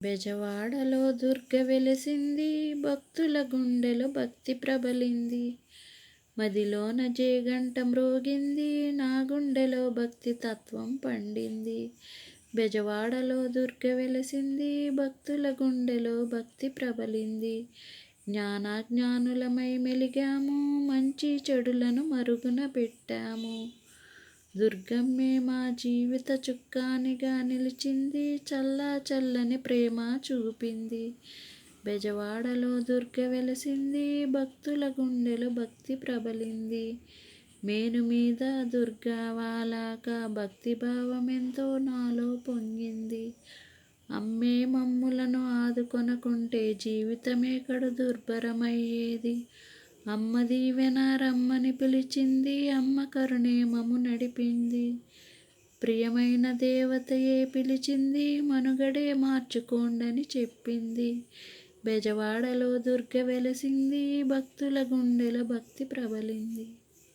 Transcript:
బెజవాడలో దుర్గ వెలిసింది, భక్తుల గుండెలో భక్తి ప్రబలింది. మదిలోన జేగంట మ్రోగింది, నా గుండెలో భక్తి తత్వం పండింది. బెజవాడలో దుర్గ వెలిసింది, భక్తుల గుండెలో భక్తి ప్రబలింది. జ్ఞానాజ్ఞానులమై మెలిగాము, మంచి చెడులను మరుగున పెట్టాము. దుర్గమ్మే మా జీవిత చుక్కానిగా నిలిచింది, చల్లా చల్లని ప్రేమ చూపింది. బెజవాడలో దుర్గ వెలిసింది, భక్తుల గుండెలో భక్తి ప్రబలింది. మేను మీద దుర్గా వాలాక భక్తిభావమెంతో నాలో పొంగింది. అమ్మే మమ్ములను ఆదుకొనకుంటే జీవితమే కడు దుర్భరమయ్యేది. అమ్మ దీవెన రమ్మని పిలిచింది, అమ్మ కరుణే మము నడిపింది. ప్రియమైన దేవతయే పిలిచింది, మనుగడే మార్చుకోండని చెప్పింది. బెజవాడలో దుర్గ వెలిసింది, భక్తుల గుండెలో భక్తి ప్రబలింది.